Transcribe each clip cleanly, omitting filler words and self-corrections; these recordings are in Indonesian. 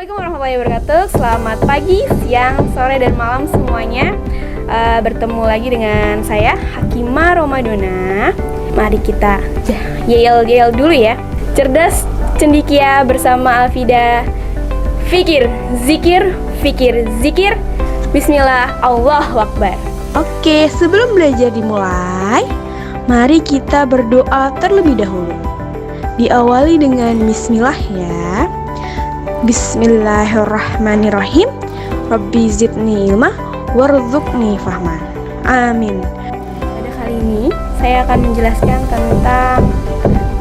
Assalamualaikum warahmatullahi wabarakatuh. Selamat pagi, siang, sore, dan malam semuanya. Bertemu lagi dengan saya Hakimah Romadona. Mari kita yel dulu ya. Cerdas cendikia bersama Alfida. Fikir, zikir, zikir. Bismillah, Allahu Akbar. Oke, sebelum belajar dimulai, mari kita berdoa terlebih dahulu. Diawali dengan bismillah ya. Bismillahirrahmanirrahim. Rabbi zidni ilma warzuqni fahman. Amin. Pada kali ini saya akan menjelaskan tentang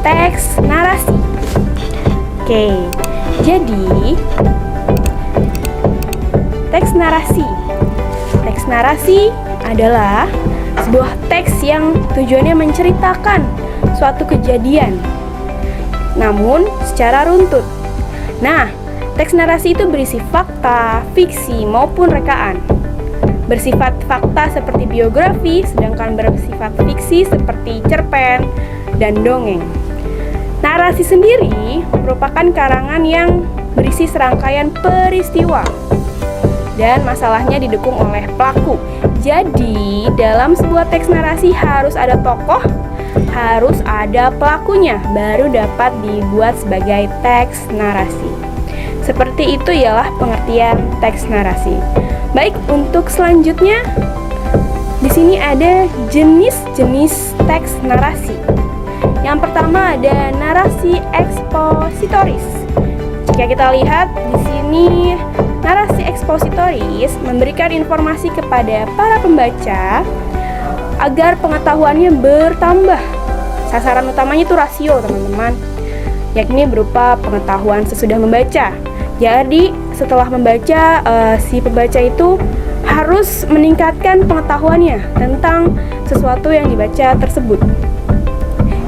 teks narasi. Oke, jadi teks narasi. Teks narasi adalah sebuah teks yang tujuannya menceritakan suatu kejadian, namun secara runtut. Nah, teks narasi itu berisi fakta, fiksi, maupun rekaan. Bersifat fakta seperti biografi, sedangkan bersifat fiksi seperti cerpen dan dongeng. Narasi sendiri merupakan karangan yang berisi serangkaian peristiwa dan masalahnya didukung oleh pelaku. Jadi, dalam sebuah teks narasi harus ada tokoh, harus ada pelakunya, baru dapat dibuat sebagai teks narasi. Seperti itu ialah pengertian teks narasi. Baik, untuk selanjutnya di sini ada jenis-jenis teks narasi. Yang pertama ada narasi ekspositoris. Jika kita lihat di sini, narasi ekspositoris memberikan informasi kepada para pembaca agar pengetahuannya bertambah. Sasaran utamanya itu rasio, teman-teman, yakni berupa pengetahuan sesudah membaca. Jadi setelah membaca, si pembaca itu harus meningkatkan pengetahuannya tentang sesuatu yang dibaca tersebut.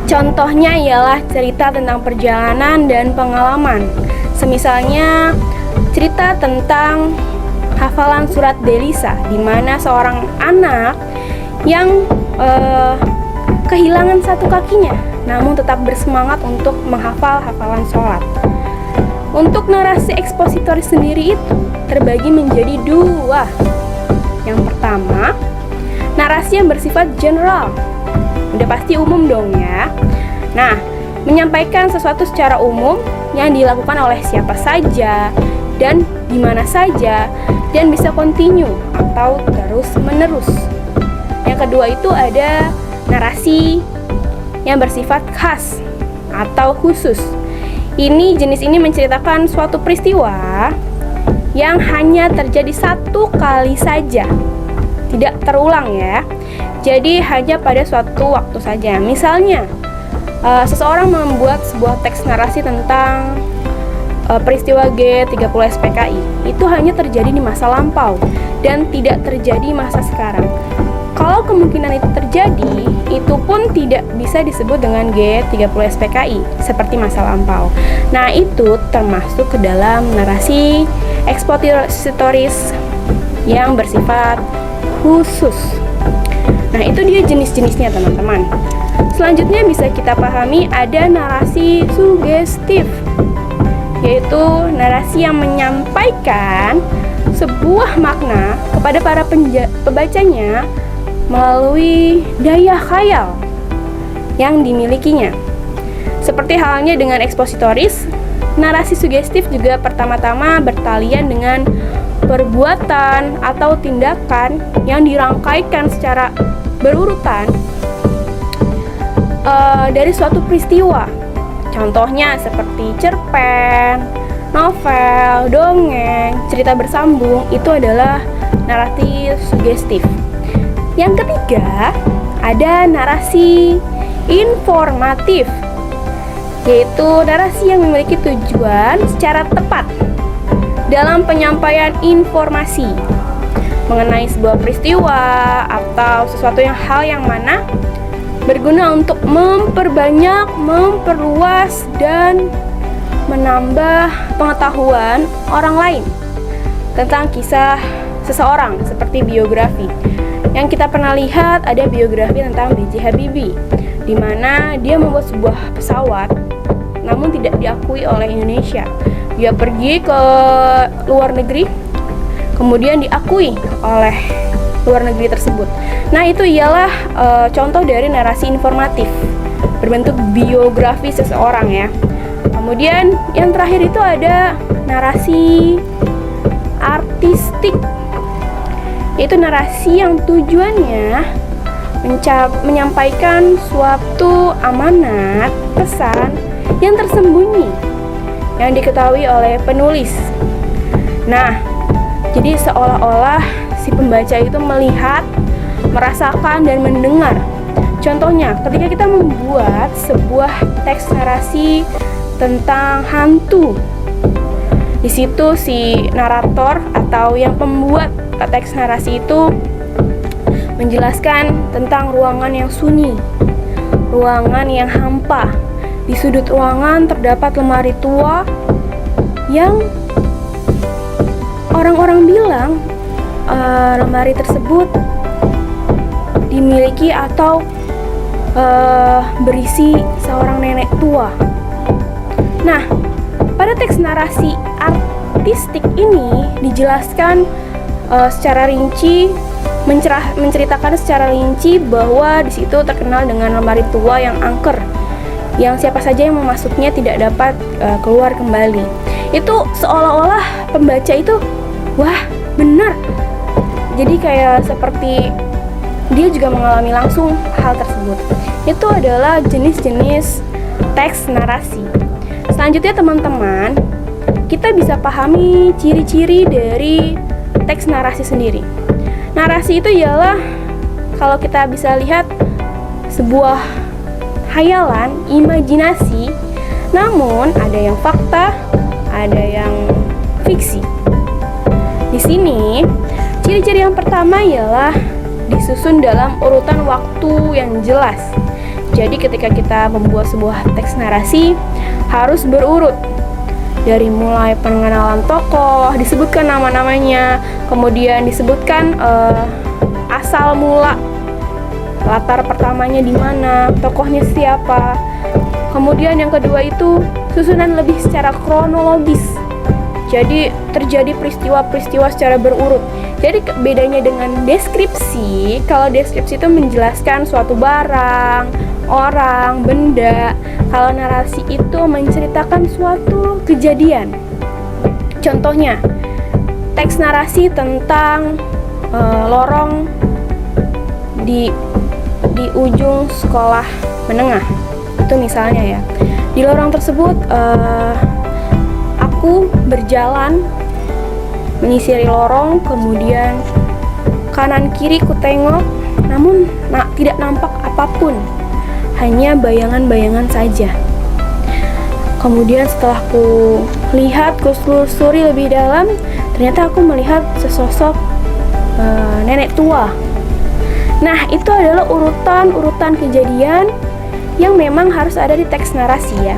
Contohnya ialah cerita tentang perjalanan dan pengalaman. Semisalnya cerita tentang hafalan surat Delisa, di mana seorang anak yang kehilangan satu kakinya, namun tetap bersemangat untuk menghafal hafalan sholat. Untuk narasi ekspositoris sendiri itu terbagi menjadi dua. Yang pertama, narasi yang bersifat general. Udah pasti umum dong ya. Nah, menyampaikan sesuatu secara umum yang dilakukan oleh siapa saja dan di mana saja dan bisa continue atau terus menerus. Yang kedua itu ada narasi yang bersifat khas atau khusus. Jenis ini menceritakan suatu peristiwa yang hanya terjadi satu kali saja, tidak terulang ya. Jadi hanya pada suatu waktu saja. Misalnya, seseorang membuat sebuah teks narasi tentang peristiwa G30 SPKI. Itu hanya terjadi di masa lampau dan tidak terjadi masa sekarang. Kalau kemungkinan itu terjadi, itu pun tidak bisa disebut dengan G30 SPKI seperti masa lampau. Nah, itu termasuk ke dalam narasi ekspositoris yang bersifat khusus. Nah, itu dia jenis-jenisnya, teman-teman. Selanjutnya bisa kita pahami ada narasi sugestif, yaitu narasi yang menyampaikan sebuah makna kepada para pembacanya melalui daya khayal yang dimilikinya. Seperti halnya dengan ekspositoris, narasi sugestif juga pertama-tama bertalian dengan perbuatan atau tindakan yang dirangkaikan secara berurutan dari suatu peristiwa. Contohnya seperti cerpen, novel, dongeng, cerita bersambung, itu adalah narasi sugestif. Yang ketiga, ada narasi informatif, yaitu narasi yang memiliki tujuan secara tepat dalam penyampaian informasi mengenai sebuah peristiwa atau sesuatu hal yang mana berguna untuk memperbanyak, memperluas, dan menambah pengetahuan orang lain tentang kisah seseorang, seperti biografi. Yang kita pernah lihat ada biografi tentang B.J. Habibie, di mana dia membuat sebuah pesawat namun tidak diakui oleh Indonesia. Dia pergi ke luar negeri, kemudian diakui oleh luar negeri tersebut. Nah, itu ialah contoh dari narasi informatif berbentuk biografi seseorang ya. Kemudian yang terakhir itu ada narasi artistik. Itu narasi yang tujuannya menyampaikan suatu amanat, pesan yang tersembunyi yang diketahui oleh penulis. Nah, jadi seolah-olah si pembaca itu melihat, merasakan, dan mendengar. Contohnya, ketika kita membuat sebuah teks narasi tentang hantu, di situ si narator atau yang pembuat teks narasi itu menjelaskan tentang ruangan yang sunyi, ruangan yang hampa. Di sudut ruangan terdapat lemari tua yang orang-orang bilang lemari tersebut dimiliki atau berisi seorang nenek tua. Nah, pada teks narasi artistik ini dijelaskan secara rinci, menceritakan secara rinci bahwa di situ terkenal dengan lemari tua yang angker, yang siapa saja yang memasuknya tidak dapat keluar kembali. Itu seolah-olah pembaca itu, wah benar. Jadi kayak seperti dia juga mengalami langsung hal tersebut. Itu adalah jenis-jenis teks narasi. Selanjutnya teman-teman, kita bisa pahami ciri-ciri dari teks narasi sendiri. Narasi itu ialah, kalau kita bisa lihat, sebuah hayalan, imajinasi, namun ada yang fakta, ada yang fiksi. Di sini, ciri-ciri yang pertama ialah disusun dalam urutan waktu yang jelas. Jadi ketika kita membuat sebuah teks narasi, harus berurut. Dari mulai pengenalan tokoh, disebutkan nama-namanya, kemudian disebutkan asal mula, latar pertamanya di mana, tokohnya siapa. Kemudian yang kedua itu susunan lebih secara kronologis. Jadi terjadi peristiwa-peristiwa secara berurut. Jadi bedanya dengan deskripsi, kalau deskripsi itu menjelaskan suatu barang, orang, benda. Kalau narasi itu menceritakan suatu kejadian. Contohnya, teks narasi tentang lorong di ujung sekolah menengah. Itu misalnya ya. Di lorong tersebut aku berjalan menyisiri lorong, kemudian kanan kiri ku tengok, namun tidak nampak apapun, hanya bayangan-bayangan saja. Kemudian setelah ku lihat, ku selusuri lebih dalam, ternyata aku melihat sesosok nenek tua. Nah, itu adalah urutan kejadian yang memang harus ada di teks narasi ya.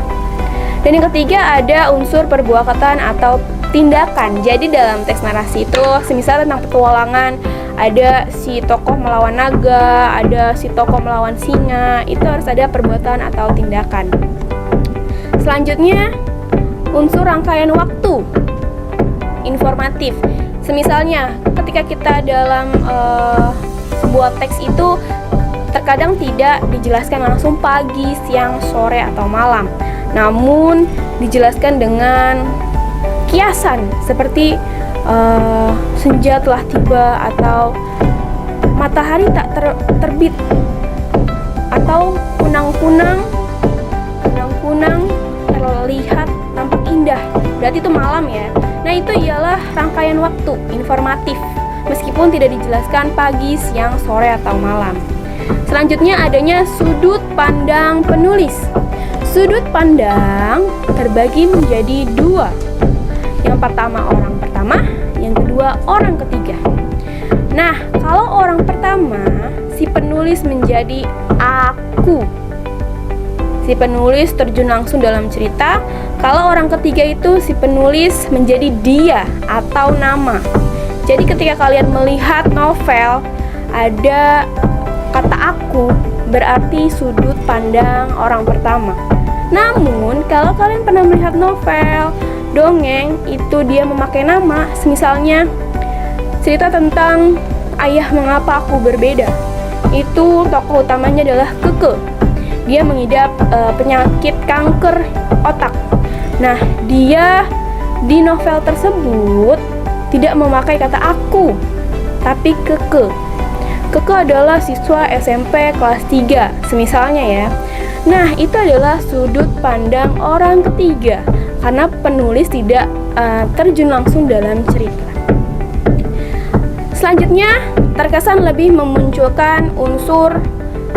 Dan yang ketiga ada unsur perbuatan atau tindakan. Jadi dalam teks narasi itu, semisal tentang petualangan, ada si tokoh melawan naga, ada si tokoh melawan singa, itu harus ada perbuatan atau tindakan. Selanjutnya, unsur rangkaian waktu informatif. Semisalnya, ketika kita dalam sebuah teks itu terkadang tidak dijelaskan langsung pagi, siang, sore, atau malam, namun dijelaskan dengan kiasan seperti senja telah tiba, atau matahari tak terbit, atau kunang-kunang terlihat tampak indah, berarti itu malam ya. Nah, itu ialah rangkaian waktu informatif meskipun tidak dijelaskan pagi, siang, sore, atau malam. Selanjutnya adanya sudut pandang penulis. Sudut pandang terbagi menjadi dua. Yang pertama orang pertama, yang kedua orang ketiga. Nah, kalau orang pertama, si penulis menjadi aku. Si penulis terjun langsung dalam cerita. Kalau orang ketiga itu, si penulis menjadi dia atau nama. Jadi ketika kalian melihat novel, ada kata aku, berarti sudut pandang orang pertama. Namun, kalau kalian pernah melihat novel dongeng itu dia memakai nama, misalnya cerita tentang Ayah Mengapa Aku Berbeda. Itu tokoh utamanya adalah Keke. Dia mengidap penyakit kanker otak. Nah, dia di novel tersebut tidak memakai kata aku, tapi Keke. Keke adalah siswa SMP kelas 3, semisalnya ya. Nah, itu adalah sudut pandang orang ketiga, karena penulis tidak terjun langsung dalam cerita. Selanjutnya, terkesan lebih memunculkan unsur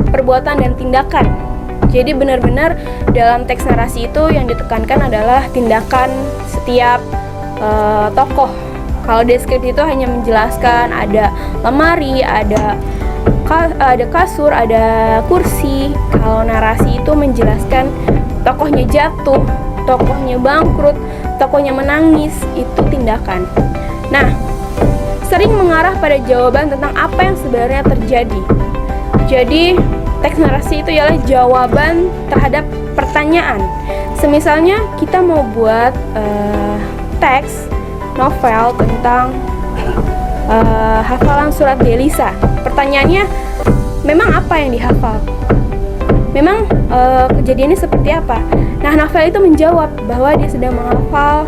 perbuatan dan tindakan. Jadi benar-benar dalam teks narasi itu yang ditekankan adalah tindakan setiap tokoh. Kalau deskripsi itu hanya menjelaskan ada lemari, ada kasur, ada kursi. Kalau narasi itu menjelaskan tokohnya jatuh, tokohnya bangkrut, tokohnya menangis, itu tindakan. Nah, sering mengarah pada jawaban tentang apa yang sebenarnya terjadi. Jadi, teks narasi itu ialah jawaban terhadap pertanyaan. Semisalnya kita mau buat teks novel tentang hafalan surat Delisa. Pertanyaannya, memang apa yang dihafal? Memang kejadiannya seperti apa? Nah, novel itu menjawab bahwa dia sedang menghafal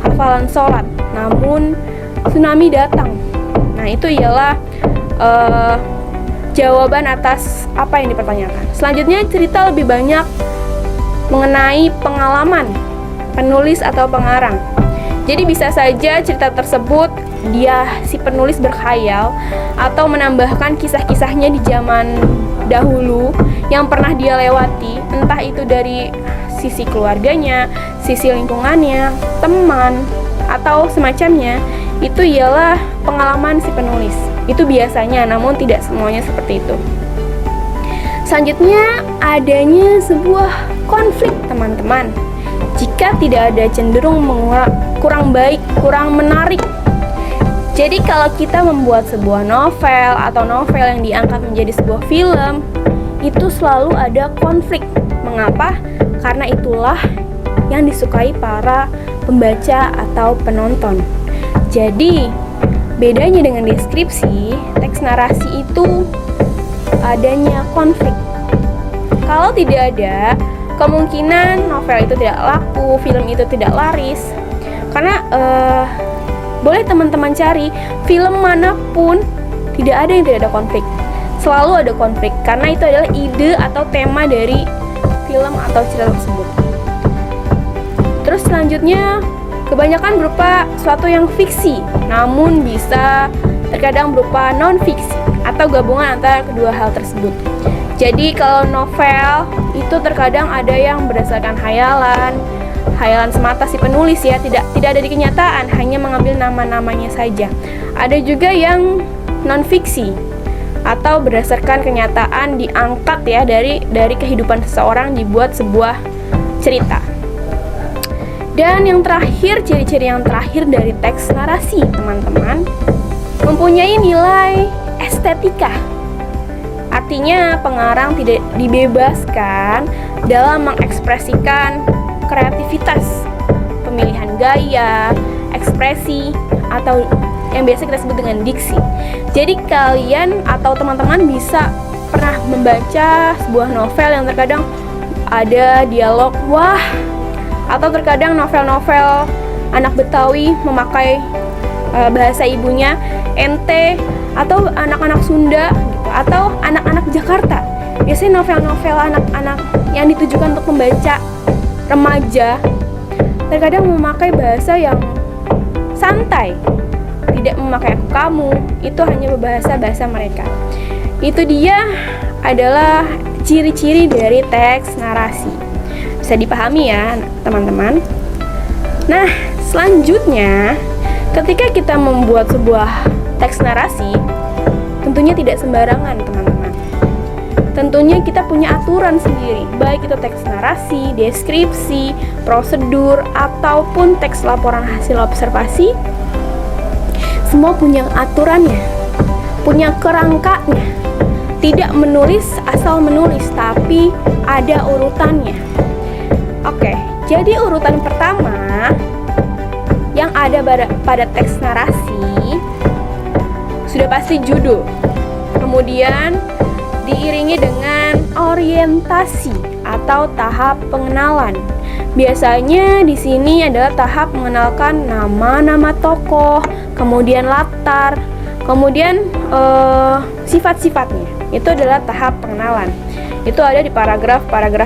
hafalan sholat, namun tsunami datang. Nah, itu ialah jawaban atas apa yang dipertanyakan. Selanjutnya, cerita lebih banyak mengenai pengalaman penulis atau pengarang. Jadi bisa saja cerita tersebut si penulis berkhayal atau menambahkan kisah-kisahnya di zaman dahulu yang pernah dia lewati, entah itu dari sisi keluarganya, sisi lingkungannya, teman, atau semacamnya. Itu ialah pengalaman si penulis. Itu biasanya, namun tidak semuanya seperti itu. Selanjutnya, adanya sebuah konflik, teman-teman. Jika tidak ada cenderung kurang baik, kurang menarik. Jadi kalau kita membuat sebuah novel atau novel yang diangkat menjadi sebuah film, itu selalu ada konflik. Mengapa? Karena itulah yang disukai para pembaca atau penonton. Jadi, bedanya dengan deskripsi, teks narasi itu adanya konflik. Kalau tidak ada, kemungkinan novel itu tidak laku, film itu tidak laris. Karena boleh teman-teman cari film manapun, tidak ada yang tidak ada konflik. Selalu ada konflik, karena itu adalah ide atau tema dari film atau cerita tersebut. Terus selanjutnya, kebanyakan berupa suatu yang fiksi, namun bisa terkadang berupa non-fiksi atau gabungan antara kedua hal tersebut. Jadi kalau novel itu terkadang ada yang berdasarkan hayalan semata si penulis ya, tidak ada di kenyataan, hanya mengambil nama-namanya saja. Ada juga yang non-fiksi atau berdasarkan kenyataan diangkat ya dari kehidupan seseorang, dibuat sebuah cerita. Dan yang terakhir, ciri-ciri yang terakhir dari teks narasi, teman-teman, mempunyai nilai estetika. Artinya pengarang tidak dibebaskan dalam mengekspresikan kreativitas, pemilihan gaya, ekspresi, atau yang biasa kita sebut dengan diksi. Jadi kalian atau teman-teman bisa pernah membaca sebuah novel yang terkadang ada dialog wah, atau terkadang novel-novel anak Betawi memakai bahasa ibunya ente, atau anak-anak Sunda gitu, atau anak-anak Jakarta. Biasanya novel-novel anak-anak yang ditujukan untuk membaca remaja terkadang memakai bahasa yang santai, tidak memakai aku kamu, itu hanya bahasa mereka. Itu dia adalah ciri-ciri dari teks narasi. Bisa dipahami ya teman-teman. Nah, selanjutnya ketika kita membuat sebuah teks narasi, tentunya tidak sembarangan teman-teman. Tentunya kita punya aturan sendiri, baik itu teks narasi, deskripsi, prosedur, ataupun teks laporan hasil observasi. Semua punya aturannya, punya kerangkanya. Tidak menulis asal menulis, tapi ada urutannya. Oke, jadi urutan pertama yang ada pada teks narasi sudah pasti judul. Kemudian diiringi dengan orientasi atau tahap pengenalan. Biasanya di sini adalah tahap mengenalkan nama-nama tokoh, kemudian latar, kemudian sifat-sifatnya. Itu adalah tahap pengenalan. Itu ada di paragraf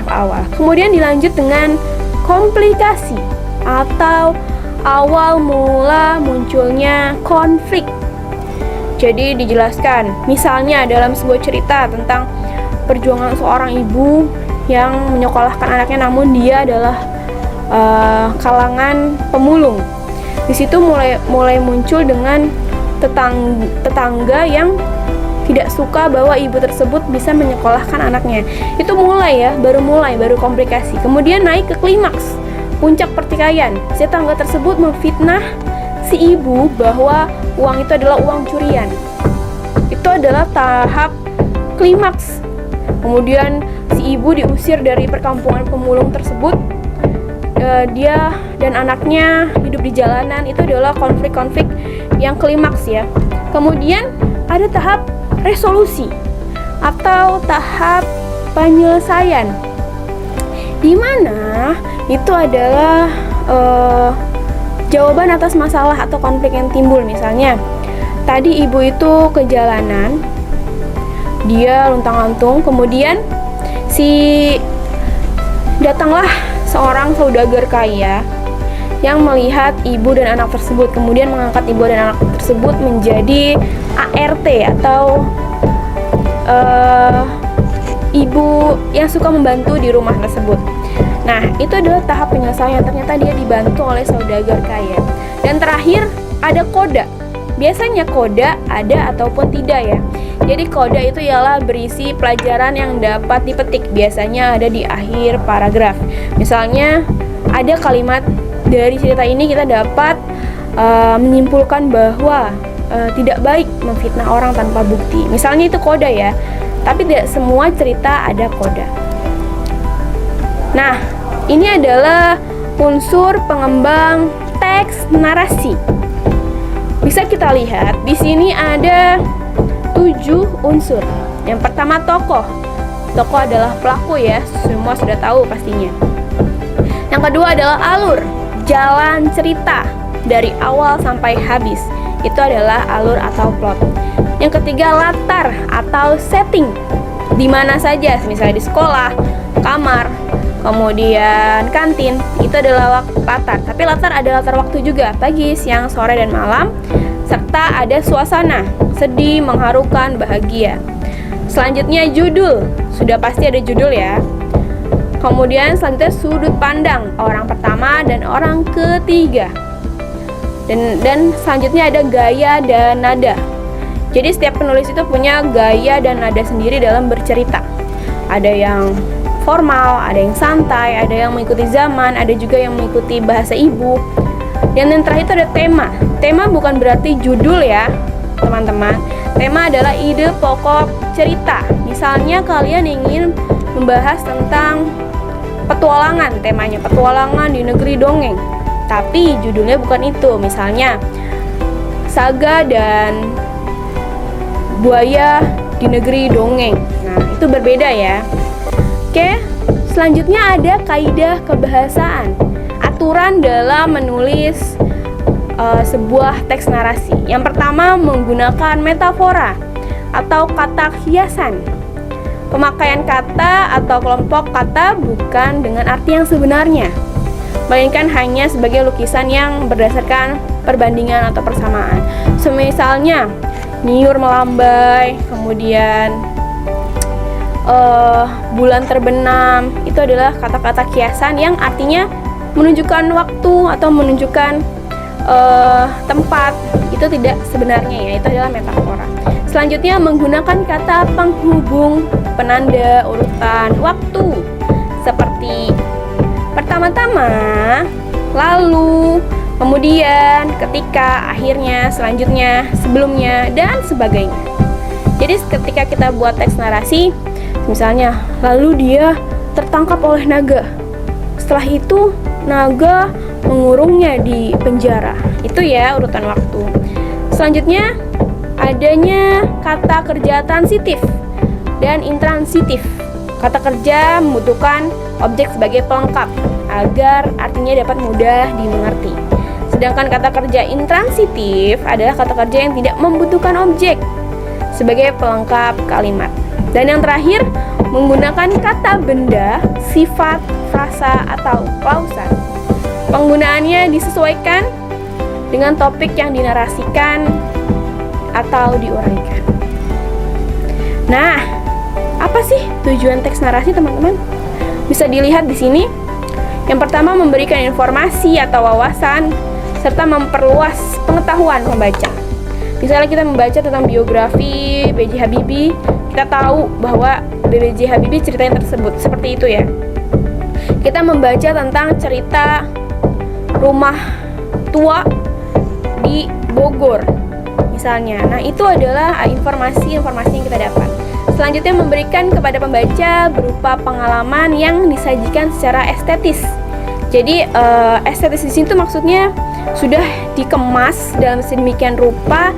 awal. Kemudian dilanjut dengan komplikasi atau awal mula munculnya konflik. Jadi dijelaskan, misalnya dalam sebuah cerita tentang perjuangan seorang ibu yang menyekolahkan anaknya, namun dia adalah kalangan pemulung. Di situ mulai muncul dengan tetangga yang tidak suka bahwa ibu tersebut bisa menyekolahkan anaknya. Itu baru komplikasi. Kemudian naik ke klimaks, puncak pertikaian. Si tetangga tersebut memfitnah si ibu bahwa uang itu adalah uang curian. Itu adalah tahap klimaks. Kemudian si ibu diusir dari perkampungan pemulung tersebut. Dia dan anaknya hidup di jalanan. Itu adalah konflik-konflik yang klimaks ya. Kemudian ada tahap resolusi atau tahap penyelesaian, di mana itu adalah jawaban atas masalah atau konflik yang timbul. Misalnya, tadi ibu itu ke jalanan, dia luntang-lantung, kemudian datanglah seorang saudagar kaya yang melihat ibu dan anak tersebut, kemudian mengangkat ibu dan anak tersebut menjadi ART atau ibu yang suka membantu di rumah tersebut. Nah, itu adalah tahap penyelesaian. Ternyata dia dibantu oleh saudagar kaya. Dan terakhir ada koda. Biasanya koda ada ataupun tidak ya. Jadi koda itu ialah berisi pelajaran yang dapat dipetik. Biasanya ada di akhir paragraf. Misalnya ada kalimat dari cerita ini kita dapat menyimpulkan bahwa tidak baik memfitnah orang tanpa bukti. Misalnya itu koda ya. Tapi tidak semua cerita ada koda. Nah, ini adalah unsur pengembang teks narasi. Bisa kita lihat di sini ada 7 unsur. Yang pertama tokoh. Tokoh adalah pelaku ya, semua sudah tahu pastinya. Yang kedua adalah alur, jalan cerita dari awal sampai habis. Itu adalah alur atau plot. Yang ketiga latar atau setting. Di mana saja, misalnya di sekolah, kamar, kemudian kantin, itu adalah latar. Tapi latar ada latar waktu juga, pagi, siang, sore, dan malam. Serta ada suasana, sedih, mengharukan, bahagia. Selanjutnya judul, sudah pasti ada judul ya. Kemudian selanjutnya sudut pandang, orang pertama dan orang ketiga. Dan selanjutnya ada gaya dan nada. Jadi setiap penulis itu punya gaya dan nada sendiri dalam bercerita. Ada yang formal, ada yang santai, ada yang mengikuti zaman, ada juga yang mengikuti bahasa ibu. Dan yang terakhir itu ada tema. Tema bukan berarti judul ya, teman-teman. Tema adalah ide pokok cerita. Misalnya kalian ingin membahas tentang petualangan, temanya petualangan di negeri dongeng. Tapi judulnya bukan itu. Misalnya Saga dan Buaya di negeri dongeng. Nah, itu berbeda ya. Oke, selanjutnya ada kaidah kebahasaan, aturan dalam menulis sebuah teks narasi. Yang pertama menggunakan metafora atau kata hiasan. Pemakaian kata atau kelompok kata bukan dengan arti yang sebenarnya, melainkan hanya sebagai lukisan yang berdasarkan perbandingan atau persamaan. Misalnya niur melambai, kemudian bulan terbenam, itu adalah kata-kata kiasan yang artinya menunjukkan waktu atau menunjukkan tempat. Itu tidak sebenarnya ya, itu adalah metafora. Selanjutnya menggunakan kata penghubung, penanda urutan waktu, seperti pertama-tama, lalu, kemudian, ketika, akhirnya, selanjutnya, sebelumnya, dan sebagainya. Jadi ketika kita buat teks narasi, misalnya, lalu dia tertangkap oleh naga. Setelah itu, naga mengurungnya di penjara. Itu ya urutan waktu. Selanjutnya adanya kata kerja transitif dan intransitif. Kata kerja membutuhkan objek sebagai pelengkap agar artinya dapat mudah dimengerti. Sedangkan kata kerja intransitif adalah kata kerja yang tidak membutuhkan objek sebagai pelengkap kalimat. Dan yang terakhir, menggunakan kata benda, sifat, frasa, atau klausa. Penggunaannya disesuaikan dengan topik yang dinarasikan atau diuraikan. Nah, apa sih tujuan teks narasi, teman-teman? Bisa dilihat di sini. Yang pertama, memberikan informasi atau wawasan serta memperluas pengetahuan pembaca. Misalnya kita membaca tentang biografi B.J. Habibie, kita tahu bahwa B.J. Habibie ceritanya tersebut, seperti itu ya. Kita membaca tentang cerita rumah tua di Bogor, misalnya. Nah, itu adalah informasi-informasi yang kita dapat. Selanjutnya, memberikan kepada pembaca berupa pengalaman yang disajikan secara estetis. Jadi, estetis di sini tuh maksudnya sudah dikemas dalam sedemikian rupa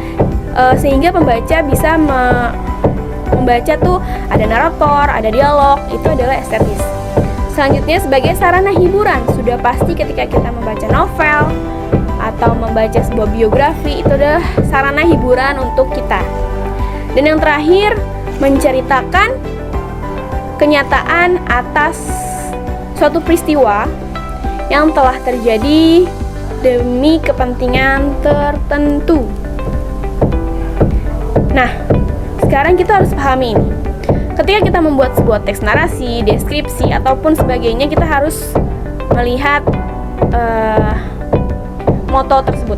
sehingga pembaca bisa membaca tuh ada narator, ada dialog, itu adalah estetis. Selanjutnya, sebagai sarana hiburan, sudah pasti ketika kita membaca novel atau membaca sebuah biografi, itu adalah sarana hiburan untuk kita. Dan yang terakhir, menceritakan kenyataan atas suatu peristiwa yang telah terjadi demi kepentingan tertentu. Nah, sekarang kita harus pahami ini. Ketika kita membuat sebuah teks narasi, deskripsi, ataupun sebagainya, kita harus melihat moto tersebut.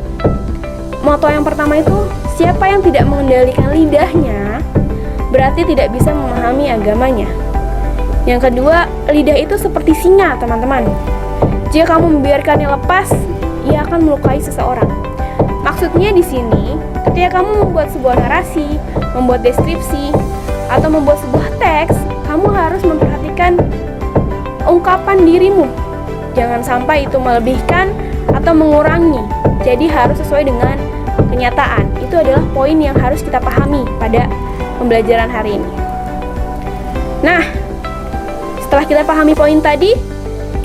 Moto yang pertama itu, siapa yang tidak mengendalikan lidahnya, berarti tidak bisa memahami agamanya. Yang kedua, lidah itu seperti singa, teman-teman. Jika kamu membiarkannya lepas, ia akan melukai seseorang. Maksudnya di sini, ketika kamu membuat sebuah narasi, membuat deskripsi, atau membuat sebuah teks, kamu harus memperhatikan ungkapan dirimu. Jangan sampai itu melebihkan atau mengurangi. Jadi harus sesuai dengan kenyataan. Itu adalah poin yang harus kita pahami pada pembelajaran hari ini. Nah, setelah kita pahami poin tadi,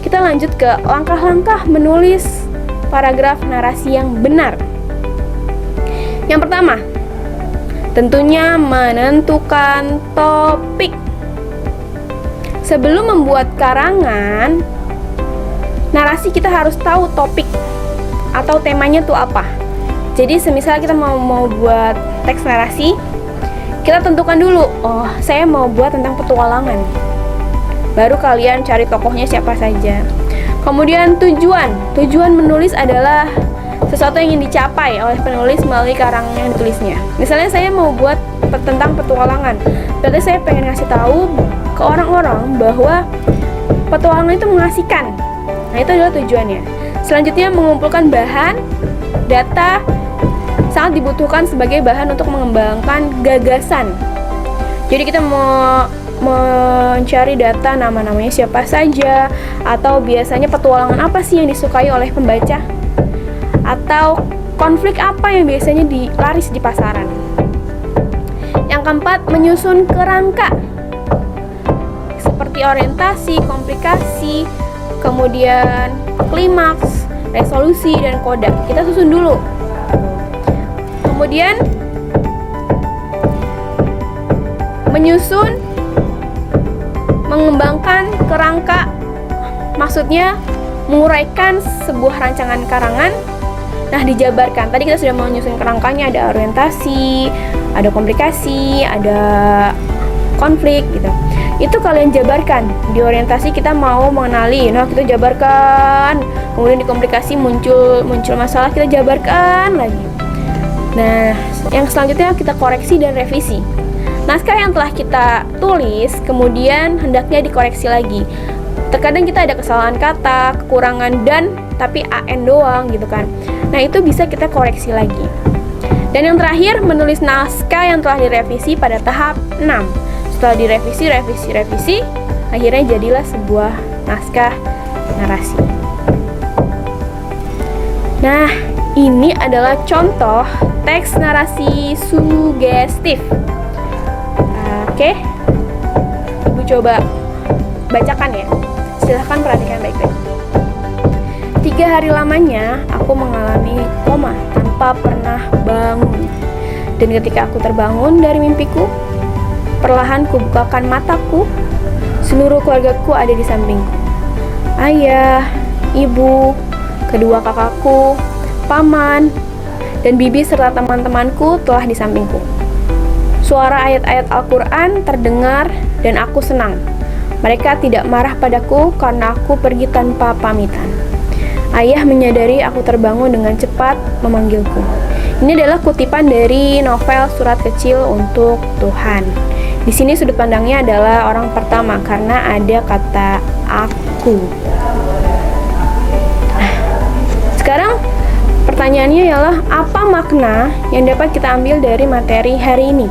kita lanjut ke langkah-langkah menulis paragraf narasi yang benar. Yang pertama, tentunya menentukan topik. Sebelum membuat karangan narasi, kita harus tahu topik atau temanya tuh apa. Jadi semisal kita mau buat teks narasi, kita tentukan dulu, oh saya mau buat tentang petualangan. Baru kalian cari tokohnya siapa saja. Kemudian tujuan menulis adalah sesuatu yang ingin dicapai oleh penulis melalui karangan yang ditulisnya. Misalnya saya mau buat tentang petualangan, berarti saya pengen ngasih tahu ke orang-orang bahwa petualangan itu mengasihkan. Nah, itu adalah tujuannya. Selanjutnya, mengumpulkan bahan, data sangat dibutuhkan sebagai bahan untuk mengembangkan gagasan. Jadi kita mau mencari data nama-namanya siapa saja, atau biasanya petualangan apa sih yang disukai oleh pembaca, atau konflik apa yang biasanya dilaris di pasaran. Yang keempat, menyusun kerangka seperti orientasi, komplikasi, kemudian klimaks, resolusi, dan koda. Kita susun dulu. Kemudian menyusun, mengembangkan kerangka, maksudnya menguraikan sebuah rancangan karangan. Nah, dijabarkan. Tadi kita sudah menyusun kerangkanya, ada orientasi, ada komplikasi, ada konflik gitu. Itu kalian jabarkan. Di orientasi kita mau mengenali, nah kita jabarkan. Kemudian di komplikasi muncul masalah, kita jabarkan lagi. Nah, yang selanjutnya kita koreksi dan revisi. Naskah yang telah kita tulis kemudian hendaknya dikoreksi lagi. Terkadang kita ada kesalahan kata, kekurangan dan tapi AN doang gitu kan. Nah, itu bisa kita koreksi lagi. Dan yang terakhir, menulis naskah yang telah direvisi pada tahap 6. Setelah direvisi, akhirnya jadilah sebuah naskah narasi. Nah, ini adalah contoh teks narasi sugestif. Oke, Ibu coba bacakan ya. Silahkan perhatikan baik-baik. 3 hari lamanya aku mengalami koma tanpa pernah bangun. Dan ketika aku terbangun dari mimpiku, perlahan kubukakan mataku. Seluruh keluargaku ada di sampingku. Ayah, ibu, kedua kakakku, paman, dan bibi serta teman-temanku telah di sampingku. Suara ayat-ayat Al-Quran terdengar dan aku senang. Mereka tidak marah padaku karena aku pergi tanpa pamitan. Ayah menyadari aku terbangun dengan cepat memanggilku. Ini adalah kutipan dari novel Surat Kecil untuk Tuhan. Di sini sudut pandangnya adalah orang pertama karena ada kata aku. Sekarang pertanyaannya ialah apa makna yang dapat kita ambil dari materi hari ini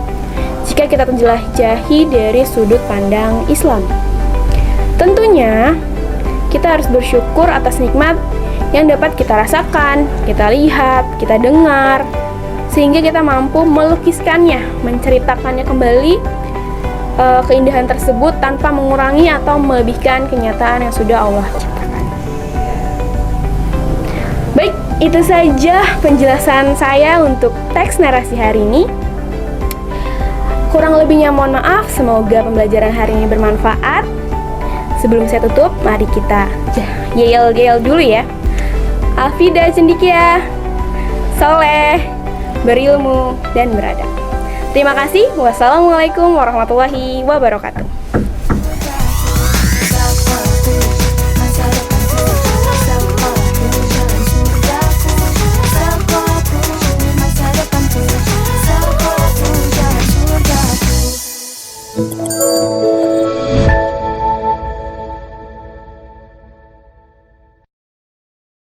jika kita jelajahi dari sudut pandang Islam? Tentunya kita harus bersyukur atas nikmat yang dapat kita rasakan, kita lihat, kita dengar, sehingga kita mampu melukiskannya, menceritakannya kembali keindahan tersebut tanpa mengurangi atau melebihkan kenyataan yang sudah Allah ciptakan. Baik, itu saja penjelasan saya untuk teks narasi hari ini. Kurang lebihnya mohon maaf, semoga pembelajaran hari ini bermanfaat. Sebelum saya tutup, mari kita yel-yel dulu ya. Alfida cendikia, soleh, berilmu, dan beradab. Terima kasih. Wassalamualaikum warahmatullahi wabarakatuh. Masa depanku,